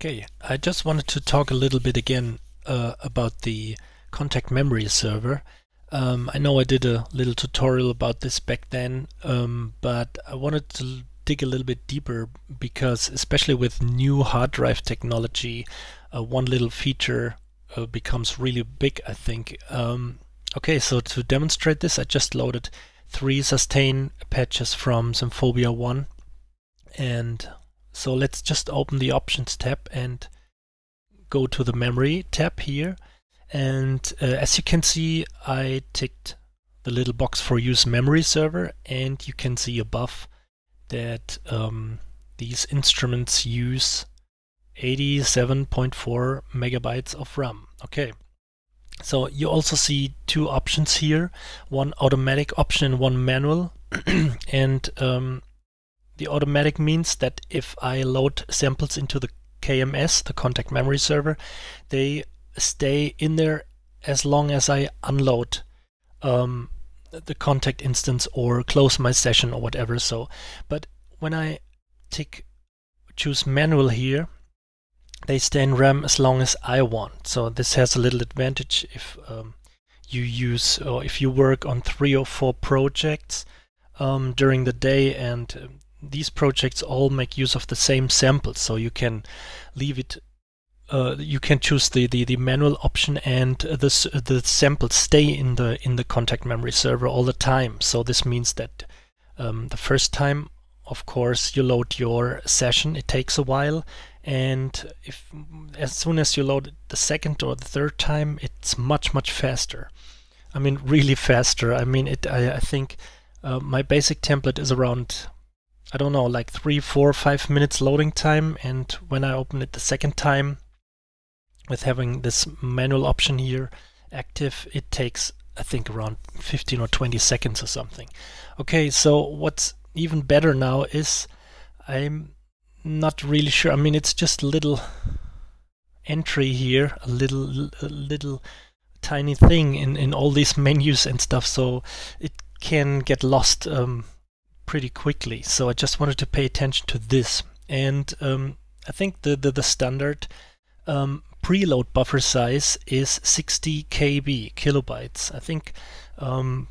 Okay, I just wanted to talk a little bit again about the Kontakt memory server. I know I did a little tutorial about this back then, but I wanted to dig a little bit deeper because especially with new hard drive technology, one little feature becomes really big, I think. Okay, so to demonstrate this, I just loaded 3 sustain patches from Symphobia 1, and so let's just open the Options tab and go to the Memory tab here. And as you can see, I ticked the little box for Use Memory Server, and you can see above that these instruments use 87.4 megabytes of RAM. Okay, so you also see 2 options here, one automatic option and one manual. And the automatic means that if I load samples into the KMS, the Kontakt memory server, they stay in there as long as I unload the Kontakt instance or close my session or whatever. So, but when I choose manual here, they stay in RAM as long as I want. So this has a little advantage if you use or if you work on 3 or 4 projects during the day, and these projects all make use of the same samples, so you can leave it. You can choose the manual option, and the samples stay in the Kontakt memory server all the time. So this means that the first time, of course, you load your session, it takes a while, and as soon as you load it the second or the third time, it's much faster. I mean, really faster. I mean, I think my basic template is around, I don't know, like 3, 4, 5 minutes loading time, and when I open it the second time with having this manual option here active, it takes, I think, around 15 or 20 seconds or something. Okay, so what's even better now is I'm not really sure. I mean, it's just a little entry here, a little tiny thing in all these menus and stuff, so it can get lost pretty quickly. So I just wanted to pay attention to this, and I think the standard preload buffer size is 60 kilobytes. I think,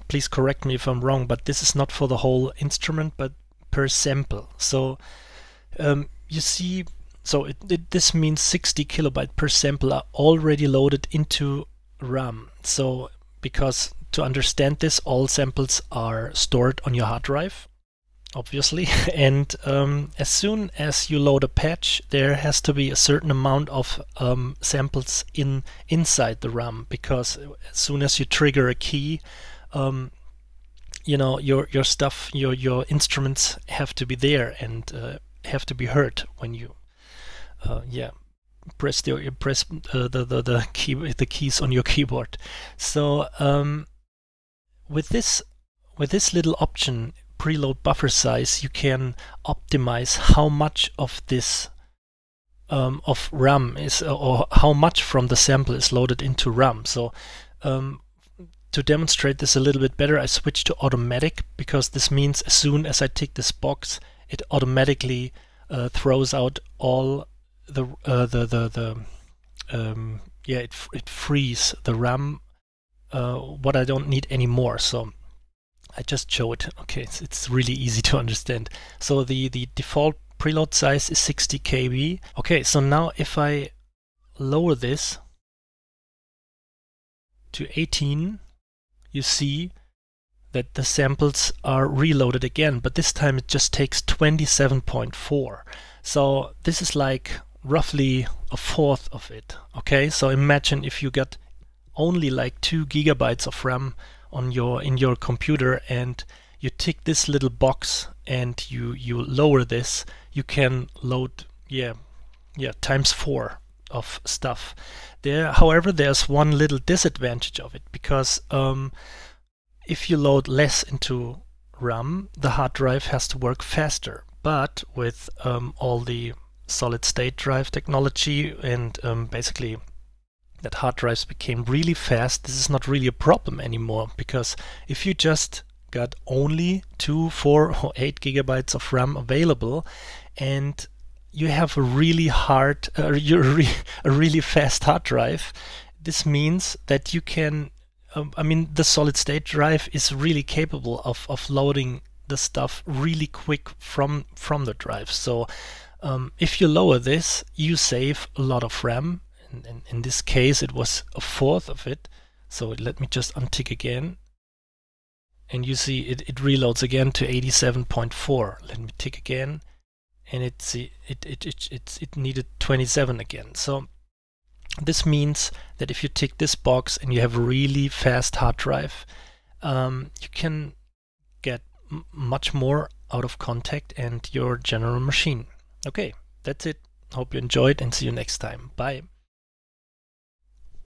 please correct me if I'm wrong, but this is not for the whole instrument, but per sample. So you see, so this means 60 kilobyte per sample are already loaded into RAM. So because to understand this, all samples are stored on your hard drive, obviously, and as soon as you load a patch, there has to be a certain amount of samples inside the RAM, because as soon as you trigger a key, you know, your stuff, your instruments have to be there and have to be heard when you press the keys on your keyboard. So with this little option, preload buffer size, you can optimize how much of this of RAM is, or how much from the sample is loaded into RAM. So to demonstrate this a little bit better, I switched to automatic, because this means as soon as I tick this box, it automatically throws out all it frees the RAM what I don't need anymore. So I just show it. Okay, it's really easy to understand. So the default preload size is 60 KB. Okay, so now if I lower this to 18, you see that the samples are reloaded again, but this time it just takes 27.4. So this is like roughly a fourth of it. Okay, so imagine if you got only like 2 gigabytes of RAM on in your computer, and you tick this little box and you lower this, you can load times 4 of stuff. However, there's one little disadvantage of it, because if you load less into RAM, the hard drive has to work faster. But with all the solid state drive technology and basically that hard drives became really fast, this is not really a problem anymore, because if you just got only 2, 4 or 8 gigabytes of RAM available, and you have a really hard, a really fast hard drive, this means that you can, I mean, the solid state drive is really capable of loading the stuff really quick from the drive. So if you lower this, you save a lot of RAM. And in this case, it was a fourth of it. So let me just untick again. And you see it reloads again to 87.4. Let me tick again. And it needed 27 again. So this means that if you tick this box and you have a really fast hard drive, you can get much more out of Kontakt and your general machine. Okay, that's it. Hope you enjoyed and see you next time. Bye.